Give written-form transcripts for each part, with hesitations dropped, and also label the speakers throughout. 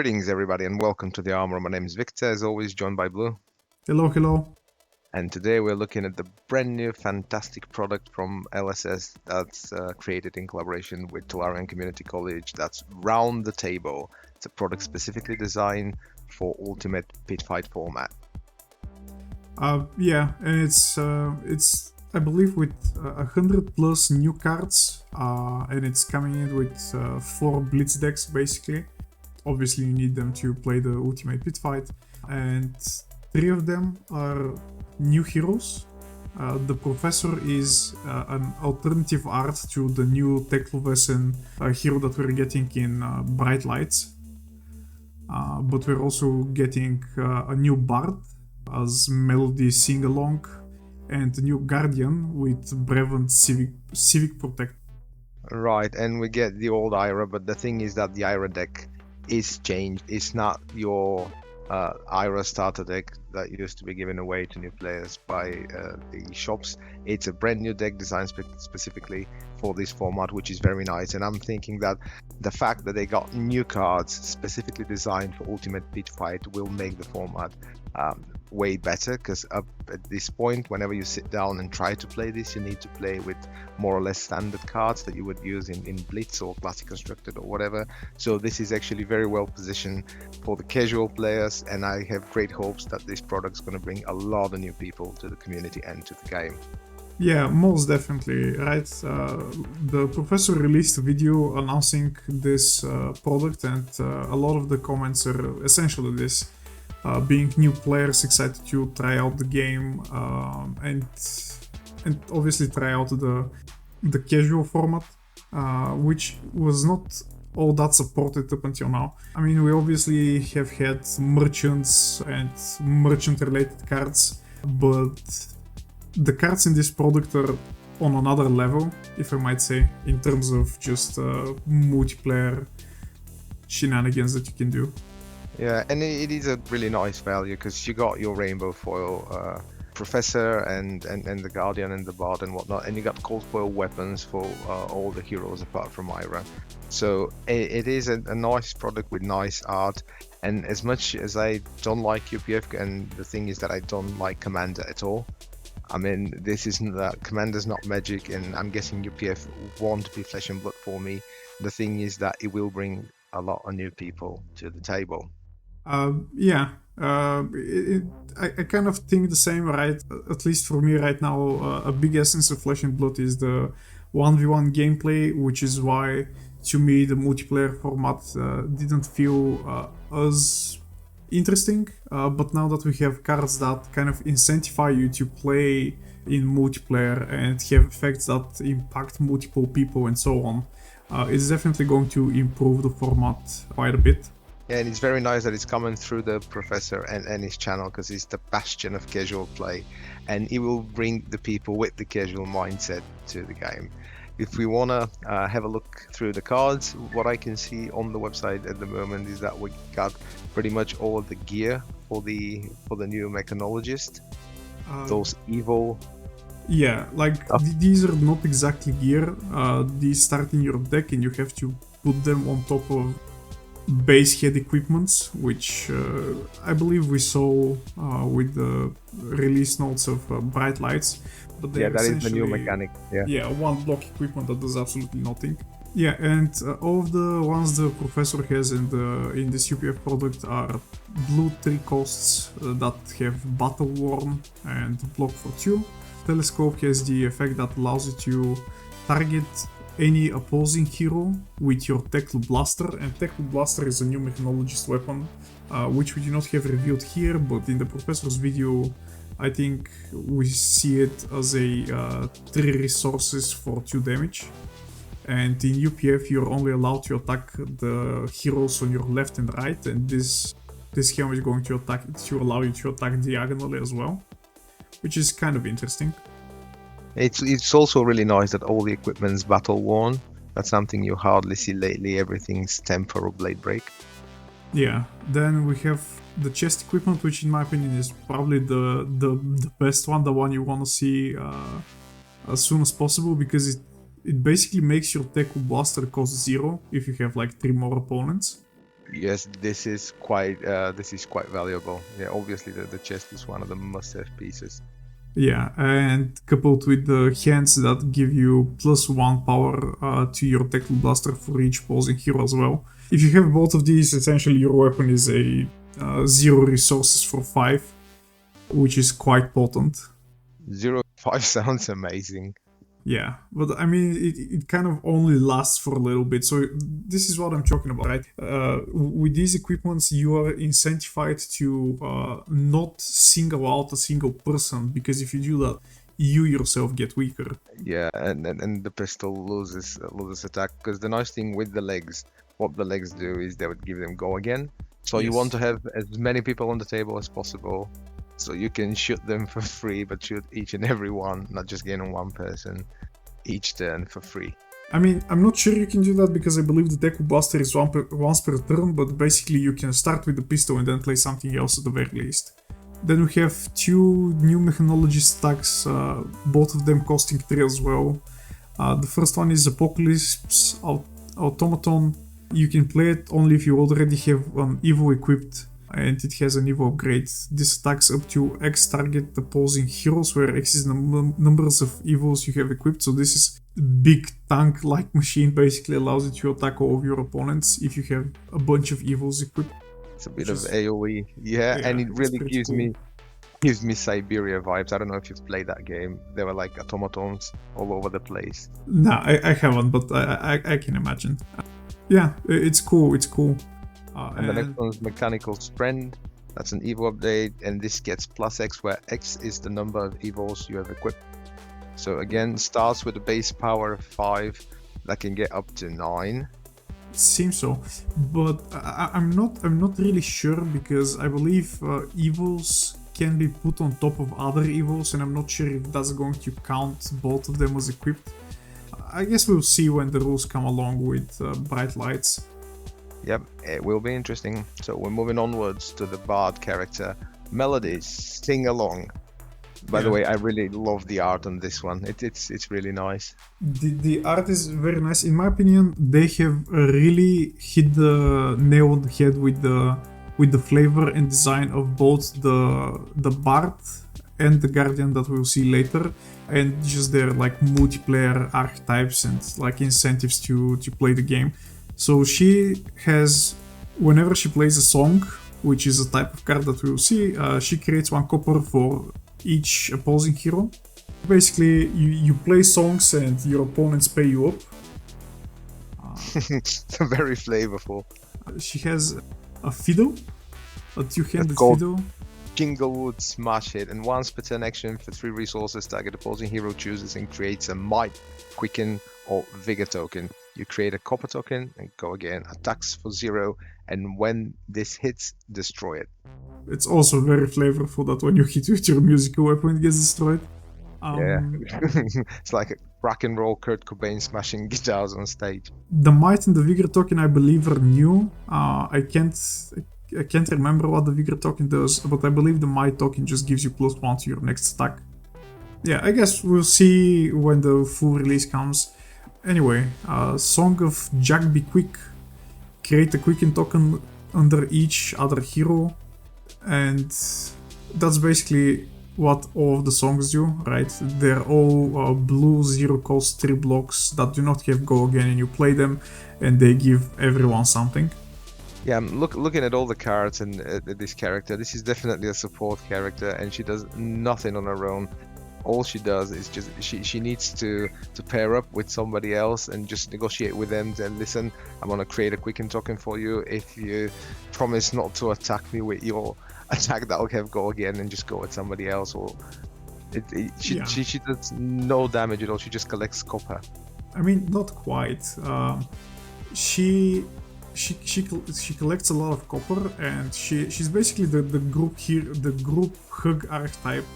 Speaker 1: Greetings, everybody, and welcome to the Armourer. My name is Victor, as always, joined by Blue.
Speaker 2: Hello, hello.
Speaker 1: And today we're looking at the brand new, fantastic product from LSS that's created in collaboration with Tolarian Community College. That's Round the Table. It's a product specifically designed for Ultimate Pit Fight format.
Speaker 2: Yeah, and it's I believe with 100 plus new cards, and it's coming in with 4 blitz decks basically. Obviously, you need them to play the Ultimate Pit Fight, and 3 of them are new heroes. The Professor is an alternative art to the new Teklovesen hero that we're getting in Bright Lights. But we're also getting a new Bard as Melody Sing-Along and a new Guardian with Brevant Civic Protect.
Speaker 1: Right, and we get the old Ira, but the thing is that the Ira deck is changed. It's not your Ira starter deck that used to be given away to new players by the shops. It's a brand new deck designed specifically for this format, which is very nice. And I'm thinking that the fact that they got new cards specifically designed for Ultimate Pit Fight will make the format way better, because up at this point, whenever you sit down and try to play this, you need to play with more or less standard cards that you would use in Blitz or Classic Constructed or whatever. So this is actually very well positioned for the casual players, and I have great hopes that this product is going to bring a lot of new people to the community and to the game.
Speaker 2: Yeah, most definitely, right? The Professor released a video announcing this product, and a lot of the comments are essentially this. Being new players excited to try out the game and obviously try out the casual format, which was not all that supported up until now. I mean, we obviously have had merchants and merchant-related cards, but the cards in this product are on another level, if I might say, in terms of just multiplayer shenanigans that you can do.
Speaker 1: Yeah, and it is a really nice value, because you got your rainbow foil Professor and the Guardian and the Bard and whatnot, and you got cold foil weapons for all the heroes apart from Ira. So it is a nice product with nice art. And as much as I don't like UPF, and the thing is that I don't like Commander at all. I mean, this isn't that Commander's not Magic, and I'm guessing UPF won't be Flesh and Blood for me. The thing is that it will bring a lot of new people to the table.
Speaker 2: Yeah, I kind of think the same, right? At least for me right now, a big essence of Flesh and Blood is the 1v1 gameplay, which is why, to me, the multiplayer format didn't feel as interesting. But now that we have cards that kind of incentivize you to play in multiplayer and have effects that impact multiple people and so on, it's definitely going to improve the format quite a bit.
Speaker 1: Yeah, and it's very nice that it's coming through the Professor and his channel, because it's the bastion of casual play, and it will bring the people with the casual mindset to the game. If we want to have a look through the cards, what I can see on the website at the moment is that we got pretty much all of the gear for the new mechanologist. Those evil.
Speaker 2: Yeah, like these are not exactly gear. These start in your deck, and you have to put them on top of base head equipments, which I believe we saw with the release notes of Bright Lights. But
Speaker 1: yeah, that is the new mechanic.
Speaker 2: Yeah, one block equipment that does absolutely nothing. Yeah, and all of the ones the Professor has in this UPF product are blue 3 costs that have Battle Worn and Block for 2. Telescope has the effect that allows you to target any opposing hero with your Teklo Blaster, and Teklo Blaster is a new Mechanologist weapon, which we do not have reviewed here, but in the Professor's video, I think we see it as a 3 resources for 2 damage. And in UPF, you're only allowed to attack the heroes on your left and right, and this helmet is going to allow you to attack diagonally as well, which is kind of interesting.
Speaker 1: It's also really nice that all the equipment's battle worn. That's something you hardly see lately. Everything's temper or blade break.
Speaker 2: Yeah, then we have the chest equipment, which in my opinion is probably the best one, the one you want to see as soon as possible, because it basically makes your Teklo Blaster cost 0 if you have like 3 more opponents.
Speaker 1: Yes, this is quite valuable. Yeah, obviously the chest is one of the must-have pieces.
Speaker 2: Yeah, and coupled with the hands that give you +1 power to your tackle blaster for each opposing hero as well. If you have both of these, essentially your weapon is a 0 resources for 5, which is quite potent.
Speaker 1: 0.5 sounds amazing.
Speaker 2: Yeah, but I mean, it kind of only lasts for a little bit. So this is what I'm talking about, right? With these equipments, you are incentivized to not single out a single person, because if you do that, you yourself get weaker.
Speaker 1: Yeah, and the pistol loses attack, because the nice thing with the legs, what the legs do is they would give them go again. So you want to have as many people on the table as possible, so you can shoot them for free, but shoot each and every one, not just gain on one person each turn for free.
Speaker 2: I mean, I'm not sure you can do that because I believe the tackle blaster is once per turn, but basically you can start with the pistol and then play something else at the very least. Then we have 2 new mechanology stacks, both of them costing 3 as well. The first one is Apocalypse Automaton. You can play it only if you already have an Evo equipped, and it has an Evo upgrade. This attacks up to X target opposing heroes, where X is the numbers of Evos you have equipped. So this is a big tank-like machine, basically allows you to attack all of your opponents if you have a bunch of Evos equipped.
Speaker 1: It's a bit of AoE, yeah, and it really gives me Siberia vibes. I don't know if you've played that game. There were like automatons all over the place.
Speaker 2: No, I haven't, but I can imagine. Yeah, it's cool.
Speaker 1: And the next one is Mechanical Strand. That's an Evo update, and this gets +X, where X is the number of Evos you have equipped. So again, starts with a base power of 5 that can get up to 9.
Speaker 2: Seems so, but I'm not really sure, because I believe Evos can be put on top of other Evos, and I'm not sure if that's going to count both of them as equipped. I guess we'll see when the rules come along with bright lights.
Speaker 1: Yep, it will be interesting. So we're moving onwards to the Bard character. Melodies, sing along. By the way, I really love the art on this one. It's really nice.
Speaker 2: The art is very nice. In my opinion, they have really hit the nail on the head with the flavor and design of both the Bard and the Guardian that we'll see later, and just their like multiplayer archetypes and like incentives to play the game. So she has, whenever she plays a song, which is a type of card that we'll see, she creates 1 copper for each opposing hero. Basically, you play songs and your opponents pay you up.
Speaker 1: Very flavorful.
Speaker 2: She has a fiddle, a 2-handed fiddle.
Speaker 1: Jinglewood Smash Hit, and once per turn action for 3 resources, target opposing hero chooses and creates a Might, Quicken, or Vigor token. You create a copper token and go again. Attacks for 0, and when this hits, destroy it.
Speaker 2: It's also very flavorful that when you hit with your musical weapon, it gets destroyed.
Speaker 1: Yeah, it's like a rock and roll Kurt Cobain smashing guitars on stage.
Speaker 2: The Might and the Vigor token, I believe, are new. I can't remember what the Vigor token does, but I believe the Might token just gives you +1 to your next attack. Yeah, I guess we'll see when the full release comes. Anyway, Song of Jack Be Quick. Create a Quicken token under each other hero, and that's basically what all of the songs do, right? They're all blue 0-cost 3 blocks that do not have go again, and you play them and they give everyone something.
Speaker 1: Yeah, I'm looking at all the cards and this character. This is definitely a support character, and she does nothing on her own. All she does is just she needs to pair up with somebody else and just negotiate with them. And listen, I'm gonna create a Quicken token for you if you promise not to attack me with your attack that'll have go again, and just go at somebody else. Or she does no damage at all. She just collects copper.
Speaker 2: I mean, not quite. She collects a lot of copper, and she's basically the group here, the group hug archetype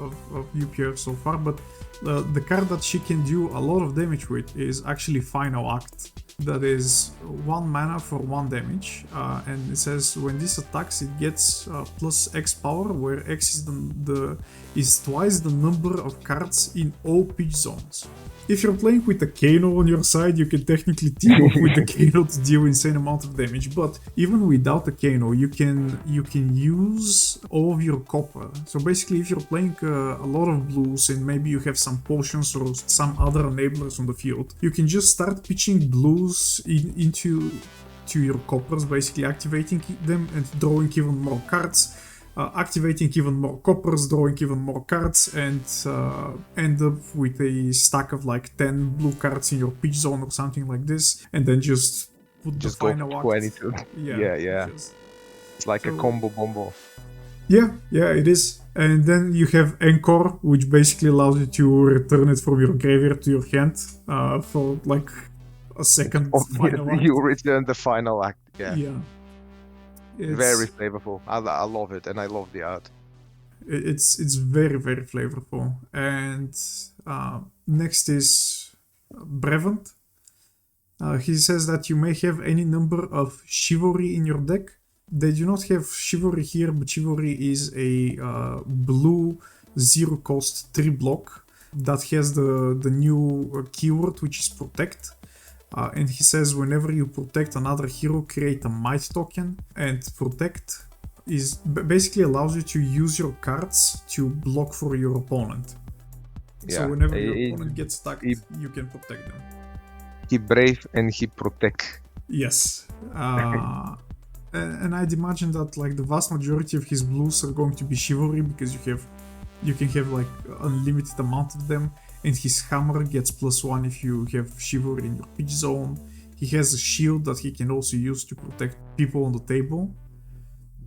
Speaker 2: of UPF so far. But the card that she can do a lot of damage with is actually Final Act. that is 1 mana for 1 damage, and it says when this attacks it gets plus X power, where X is twice the number of cards in all pitch zones. If you're playing with a Kano on your side, you can technically team up with the Kano to deal insane amount of damage, but even without the Kano, you can use all of your copper. So basically, if you're playing a lot of blues and maybe you have some potions or some other enablers on the field, you can just start pitching blues into your coppers, basically activating them and drawing even more cards. Activating even more coppers, drawing even more cards, and end up with a stack of like 10 blue cards in your pitch zone or something like this, and then just put the final act.
Speaker 1: 22. Yeah. It's like a combo bombo.
Speaker 2: Yeah, it is. And then you have Encore, which basically allows you to return it from your graveyard to your hand for like a second final act.
Speaker 1: You return the final act, yeah.
Speaker 2: It's
Speaker 1: very flavorful. I love it, and I love the art.
Speaker 2: It's very, very flavorful. And next is Brevant. He says that you may have any number of Chivalry in your deck. They do not have Chivalry here, but Chivalry is a blue 0-cost 3-block that has the new keyword, which is Protect. And he says whenever you protect another hero, create a might token, and protect is basically allows you to use your cards to block for your opponent. Yeah, so whenever your opponent gets attacked, you can protect them.
Speaker 1: He brave and he protect.
Speaker 2: Yes. And I'd imagine that like the vast majority of his blues are going to be Chivalry, because you can have like unlimited amount of them. And his hammer gets +1 if you have Chivalry in your pitch zone. He has a shield that he can also use to protect people on the table.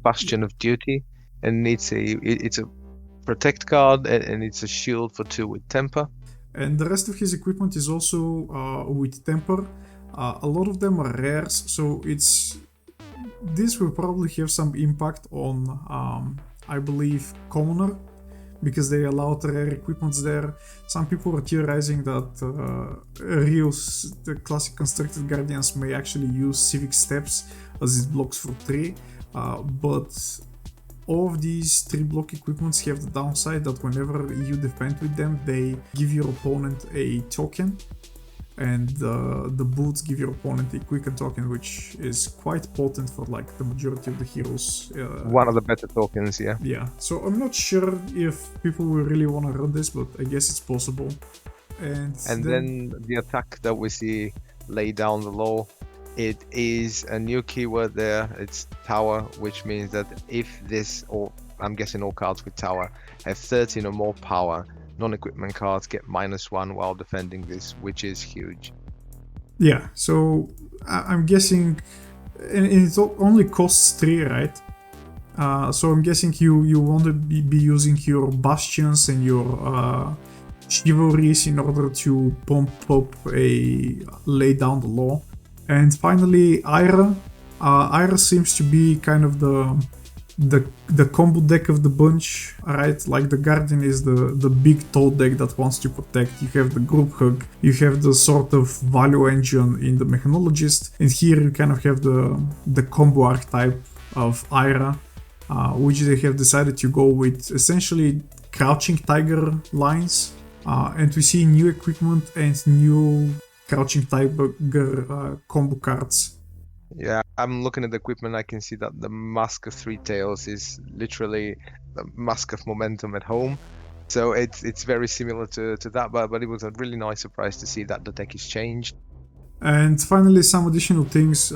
Speaker 1: Bastion of Duty, and it's a protect card, and it's a shield for 2 with temper.
Speaker 2: And the rest of his equipment is also with temper. A lot of them are rares, so this will probably have some impact on, I believe, Commoner, because they allowed rare equipments there. Some people are theorizing that the classic constructed guardians may actually use civic steps as it blocks for 3, but all of these 3-block equipments have the downside that whenever you defend with them, they give your opponent a token, and the boots give your opponent a quicken token, which is quite potent for like the majority of the heroes.
Speaker 1: One of the better tokens, yeah.
Speaker 2: Yeah, so I'm not sure if people will really want to run this, but I guess it's possible. And
Speaker 1: then the attack that we see lay down the law, it is a new keyword there. It's tower, which means that if this, or I'm guessing all cards with tower, have 13 or more power, non-equipment cards get -1 while defending this, which is huge.
Speaker 2: Yeah, so I'm guessing, and it only costs 3, right? So I'm guessing you want to be using your bastions and your chivalries in order to pump up a lay down the law. And finally, Ira. Ira seems to be kind of the combo deck of the bunch, right? Like the Guardian is the big tall deck that wants to protect. You have the group hug, you have the sort of value engine in the Mechanologist, and here you kind of have the combo archetype of Ira, which they have decided to go with essentially Crouching Tiger lines, and we see new equipment and new Crouching Tiger combo cards.
Speaker 1: Yeah, I'm looking at the equipment. I can see that the Mask of Three Tails is literally the Mask of Momentum at home. So it's very similar to that, but it was a really nice surprise to see that the deck is changed.
Speaker 2: And finally, some additional things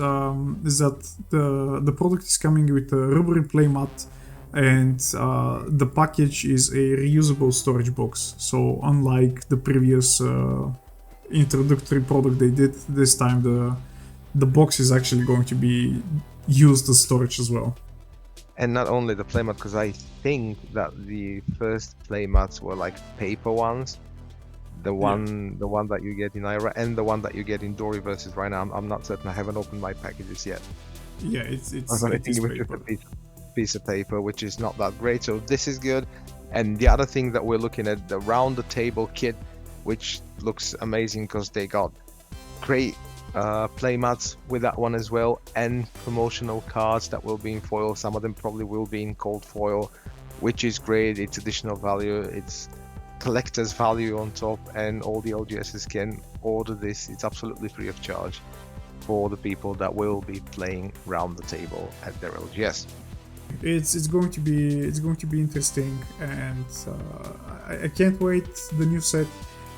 Speaker 2: is that the product is coming with a rubbery playmat, and the package is a reusable storage box. So unlike the previous introductory product they did, this time the box is actually going to be used as storage as well.
Speaker 1: And not only the playmat, because I think that the first playmats were like paper ones. The one that you get in Ira and the one that you get in Dory versus right now. I'm not certain. I haven't opened my packages yet.
Speaker 2: Yeah, it's
Speaker 1: just a piece of paper, which is not that great. So this is good. And the other thing that we're looking at, the round the table kit, which looks amazing because they got great playmats with that one as well, and promotional cards that will be in foil. Some of them probably will be in cold foil, which is great. It's additional value, it's collector's value on top, and all the LGSs can order this. It's absolutely free of charge for the people that will be playing round the table at their LGS.
Speaker 2: It's going to be interesting, and I can't wait the new set.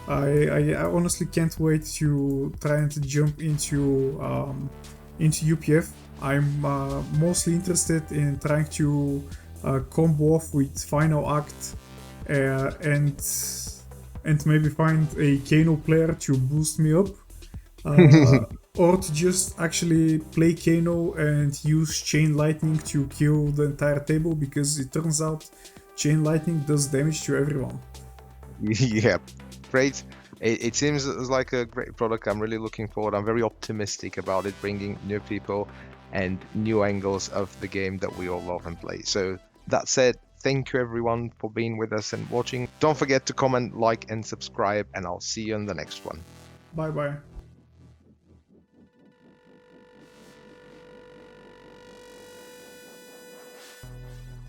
Speaker 2: I honestly can't wait to try and jump into UPF. I'm mostly interested in trying to combo off with Final Act and maybe find a Kano player to boost me up. Or to just actually play Kano and use Chain Lightning to kill the entire table, because it turns out Chain Lightning does damage to everyone.
Speaker 1: Yeah, great. It seems like a great product. I'm really looking forward. I'm very optimistic about it bringing new people and new angles of the game that we all love and play. So that said, thank you everyone for being with us and watching. Don't forget to comment, like, and subscribe, and I'll see you on the next one.
Speaker 2: Bye bye.